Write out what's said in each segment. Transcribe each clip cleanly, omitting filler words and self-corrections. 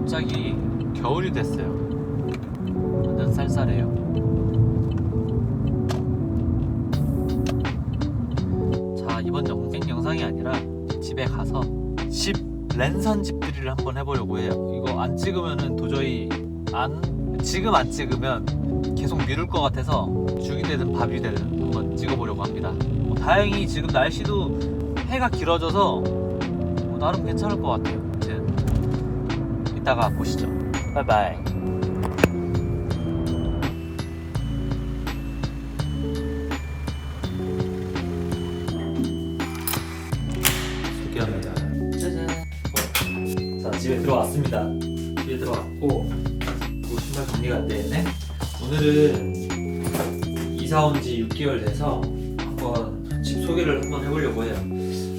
갑자기 겨울이 됐어요. 완전 쌀쌀해요. 자, 이번 영상이 아니라 집에 가서 집 랜선 집들이를 한번 해보려고 해요. 이거 안 찍으면은 도저히 지금 안 찍으면 계속 미룰 것 같아서 죽이 되든 밥이 되든 한번 찍어보려고 합니다. 다행히 지금 날씨도 해가 길어져서 나름 괜찮을 것 같아요. 아무튼 이따가 보시죠. 바이바이. 소개합니다. 짜잔. 자, 집에 들어왔습니다. 집에 들어왔고 신발 정리가 안 되네. 오늘은 이사 온 지 6개월 돼서 한번 집 소개를 한번 해보려고 해요.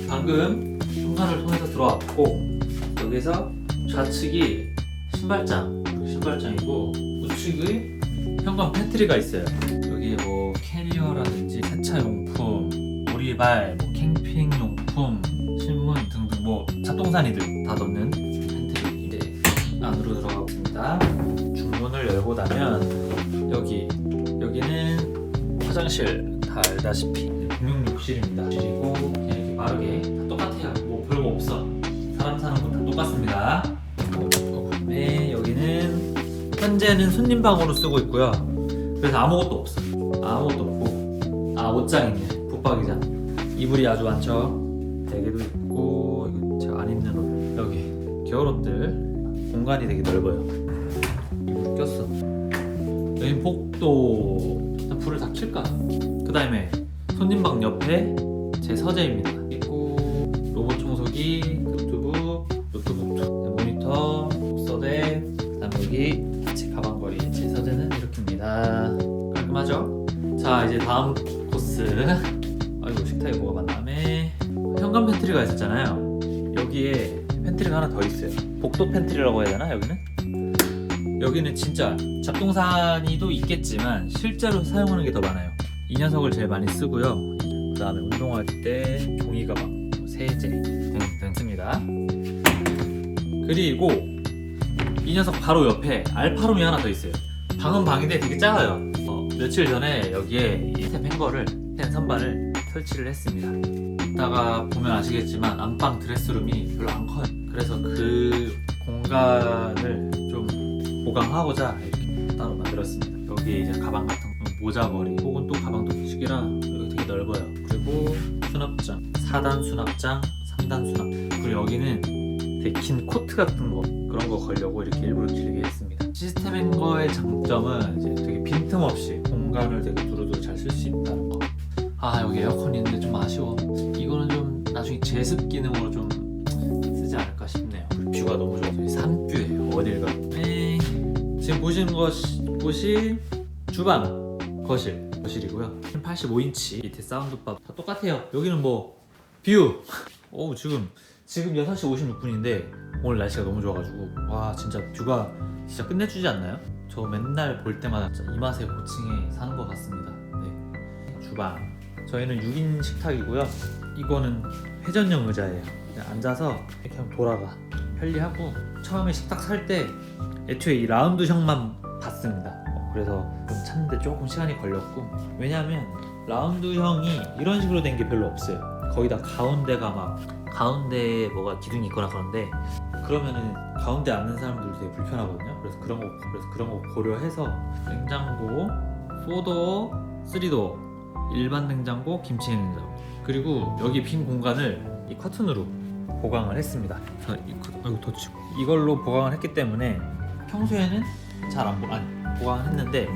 방금 현관을 통해서 들어왔고 여기서 좌측이 신발장이고 우측이 현관 팬트리가 있어요. 여기에 뭐 캐리어라든지 세차용품, 오리발, 뭐 캠핑용품, 신문 등등 뭐 잡동사니들 다 넣는 팬트리. 이제 안으로 들어가 보겠습니다. 중문을 열고 나면 여기는 화장실 다 알다시피 공용 욕실입니다. 그리고 그냥 이렇게 빠르게 다 똑같아요. 뭐 별거 없어. 사람 사는 건 다 똑같습니다. 네, 여기는 현재는 손님 방으로 쓰고 있고요. 그래서 아무것도 없어. 아무것도 없고 옷장 있네. 붙박이장. 이불이 아주 많죠. 베개도 있고 이거 제가 안 입는 옷. 여기 겨울옷들 공간이 되게 넓어요. 이불 꼈어. 여긴 복도. 일단 불을 다 킬까? 그 다음에 손님방 옆에 제 서재입니다. 있고 로봇 청소기, 노트북, 모니터, 서재, 그다음에 여기 제 가방걸이. 제 서재는 이렇게입니다. 깔끔하죠? 자, 이제 다음 코스. 아이고, 식탁에 뭐가 많다며. 현관 팬트리가 있었잖아요. 여기에 팬트리가 하나 더 있어요. 복도 팬트리라고 해야 되나? 여기는 진짜 잡동사니도 있겠지만 실제로 사용하는 게 더 많아요. 이 녀석을 제일 많이 쓰고요. 그 다음에 운동할 때 종이 가방, 세제 등등 씁니다. 그리고 이 녀석 바로 옆에 알파룸이 하나 더 있어요. 방은 방인데 되게 작아요. 며칠 전에 여기에 이 스텝 행거를, 스텐 선반을 설치를 했습니다. 이따가 보면 아시겠지만 안방 드레스룸이 별로 안 커요. 그래서 그 공간을 좀 보강하고자 이렇게 따로 만들었습니다. 여기에 이제 가방 같은 거, 모자걸이 혹은 또 가방도 시기라 여기 되게 넓어요. 그리고 수납장, 4단 수납장, 3단 수납. 그리고 여기는 되게 긴 코트 같은 거, 그런 거 걸려고 이렇게 일부러 길게 했습니다. 시스템 행거의 장점은 이제 되게 빈틈없이 공간을 되게 두루두루 잘 쓸 수 있다는 거. 여기 에어컨이 있는데 좀 아쉬워. 이거는 좀 나중에 제습 기능으로 좀 쓰지 않을까 싶네요. 그리고 뷰가 너무 좋아서 산뷰예요. 어딜 가도. 네. 지금 보시는 곳이 주방, 거실이고요. 85인치 밑에 사운드바 다 똑같아요. 여기는 뭐 뷰. 지금 6시 56분인데 오늘 날씨가 너무 좋아가지고 와, 진짜 뷰가 진짜 끝내주지 않나요? 저 맨날 볼 때마다 진짜 이 맛의 고층에 사는 것 같습니다. 네. 주방. 저희는 6인 식탁이고요. 이거는 회전형 의자예요. 그냥 앉아서 이렇게 하면 돌아가. 편리하고 처음에 식탁 살 때 애초에 이 라운드형만 봤습니다. 그래서 좀 찾는데 조금 시간이 걸렸고, 왜냐하면 라운드형이 이런 식으로 된 게 별로 없어요. 거의 다 가운데에 뭐가 기둥이 있거나 그러면은 가운데 앉는 사람들도 되게 불편하거든요. 그래서 그런 거 고려해서 냉장고, 4도어, 3도어, 일반 냉장고, 김치 냉장고, 그리고 여기 빈 공간을 이 커튼으로 보강을 했습니다. 이걸로 보강을 했기 때문에 평소에는 잘 안 보강을 했는데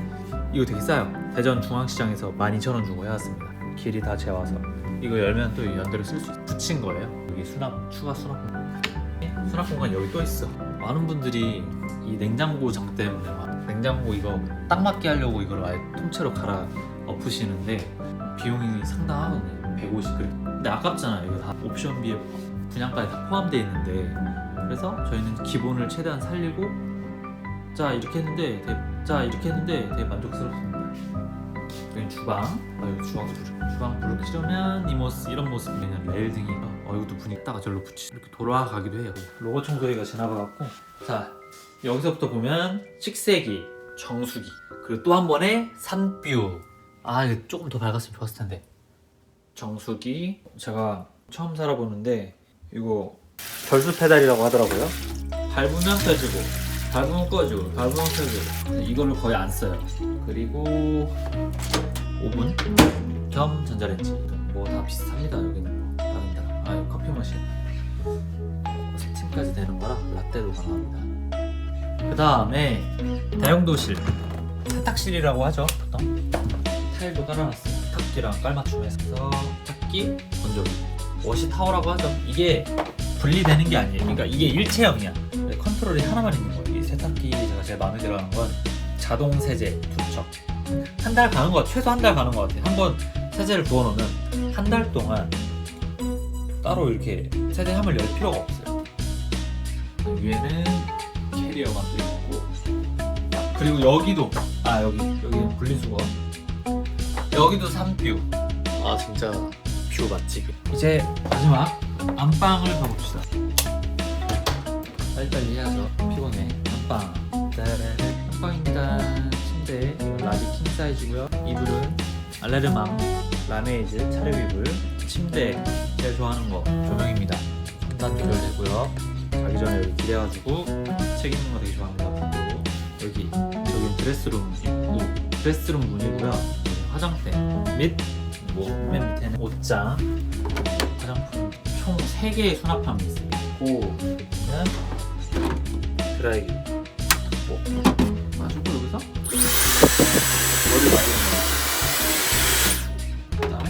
이거 되게 싸요. 대전 중앙시장에서 12,000원 주고 해왔습니다. 길이 다 재와서. 이거 열면 또 연대로 쓸 수 있어. 붙인 거예요. 여기 추가 수납 공간. 수납 공간 여기 또 있어. 많은 분들이 이 냉장고 장 때문에 냉장고 이거 딱 맞게 하려고 이걸 아예 통째로 갈아 엎으시는데 비용이 상당하거든요. 150. 근데 아깝잖아요. 이거 다 옵션비에 분양가에 다 포함되어 있는데, 그래서 저희는 기본을 최대한 살리고 이렇게 했는데 되게 만족스럽습니다. 여기 주방. 여기 주방도 주방 불을 켜면 이런 모습. 그냥 레일등이가 이것도 분위기 딱 저절로 붙이 이렇게 돌아가기도 해요. 로봇 청소기가 지나가갖고. 자, 여기서부터 보면 식세기, 정수기, 그리고 또 한 번에 산뷰. 이거 조금 더 밝았으면 좋았을 텐데. 정수기. 제가 처음 살아보는데 이거 절수 페달이라고 하더라고요. 밟으면 펴지고 밟으면 꺼지고 밟으면 펴지고. 이거를 거의 안 써요. 그리고 오븐 겸 전자레인지 뭐 다 비슷합니다. 여기는 뭐 다른다. 이거 커피 머신 스팀까지 되는 거라 라떼도 가능합니다. 그 다음에 다용도실, 세탁실이라고 하죠 보통. 타일도 깔아놨어요. 세탁기랑 깔맞춤해서 세탁기, 건조기, 워시타워라고 하죠. 이게 분리되는 게 아니에요. 그러니까 이게 일체형이야. 컨트롤이 하나만 있는 거예요. 이 세탁기 제가 제일 마음에 들어하는 건 자동 세제 투척. 한 달 가는 것 같아. 최소 한 달 가는 것 같아. 한번 세제를 부어놓으면 한 달 동안 따로 이렇게 세제함을 열 필요가 없어요. 위에는 캐리어가 또 있고, 그리고 여기도 여기는 분리수거. 여기도 산뷰. 진짜 뷰 맛집. 이제 마지막 안방을 가봅시다. 빨리빨리 해야죠. 피곤해. 안방. 짜라란. 안방입니다. 침대. 라지 킹 사이즈고요. 이불은 알레르망 라메이즈 차례 이불. 침대. 제일 좋아하는 거 조명입니다. 한단 조절되고요. 자기 전에 여기 기대가지고 책 읽는 거 되게 좋아합니다. 그리고 여기 드레스룸 있고, 드레스룸 문이고요. 화장대 및 맨 밑에는 옷장, 화장품 총 3개의 수납함이 있어요. 그리고 드라이기. 마시고 여기서 머리 말리는 거. 그다음에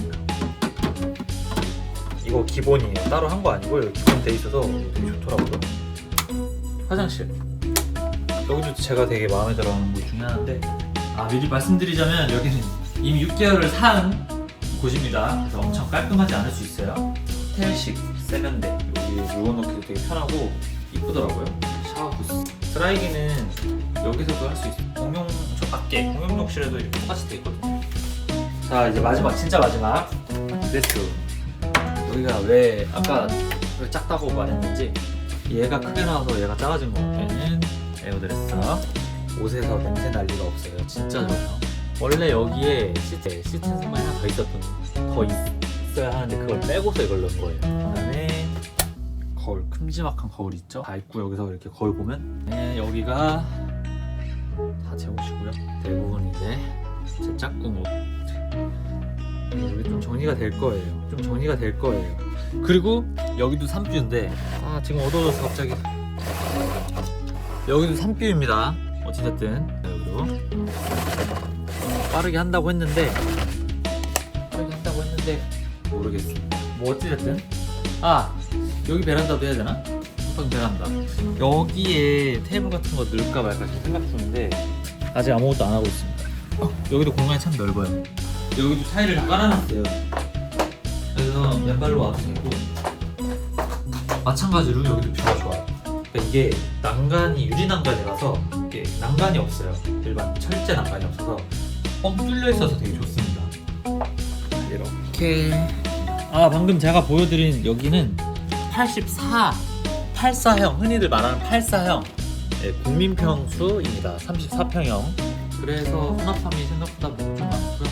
이거 기본이에요. 따로 한 거 아니고 여기 기본 돼 있어서 되게 좋더라고요. 화장실. 여기도 제가 되게 마음에 들어하는 곳 중에 하나인데, 미리 말씀드리자면 여기는 이미 6개월을 산 곳입니다. 그래서 엄청 깔끔하지 않을 수 있어요. 호텔식 세면대. 여기 물건 넣기도 되게 편하고 이쁘더라고요. 샤워 부스. 드라이기는 여기서도 할 수 있어요. 저 밖에 공용욕실에도 이렇게 똑같이 돼 있거든요. 자, 이제 마지막, 진짜 마지막 레스트룸. 여기가 왜 아까 왜 작다고 말했는지, 얘가 크게 나와서 얘가 작아진 거 같아요. 에어드레서. 옷에서 냄새 날 리가 없어요. 진짜 좋아요. 원래 여기에 시트 승만이 하나 더 있어야 하는데 그걸 빼고서 이걸 넣은 거예요. 그 다음에 거울, 큼지막한 거울 있죠? 다 있고, 여기서 이렇게 거울 보면 여기가 다 제 옷이고요. 대부분 이제 제 짝꿍 옷. 여기 좀 정리가 될 거예요. 그리고 여기도 산뷰인데 지금 어두워져서 갑자기. 여기도 산뷰입니다. 어찌됐든 여기도 빠르게 한다고 했는데 모르겠습니다. 뭐 어찌됐든 여기 베란다도 해야 되나? 베란다. 여기에 테이블 같은 거 넣을까 말까 지금 생각 중인데 아직 아무것도 안 하고 있습니다. 여기도 공간이 참 넓어요. 여기도 타일을 다 깔아놨어요. 그래서 맨발로 와도 되고, 마찬가지로 여기도 뷰가 좋아요. 그러니까 이게 난간이 유리 난간이라서 이게 난간이 없어요. 일반 철제 난간이 없어서 뻥 뚫려 있어서 되게 좋습니다. 이렇게. 방금 제가 보여드린 여기는 84형, 흔히들 말하는 84형 국민평수입니다. 34평형. 그래서 수납함이 생각보다 좀 많고요.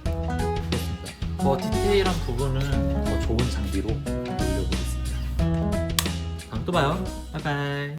그렇습니다. 더 디테일한 부분은 더 좋은 장비로 올려보겠습니다. 다음에 또 봐요. 바이바이.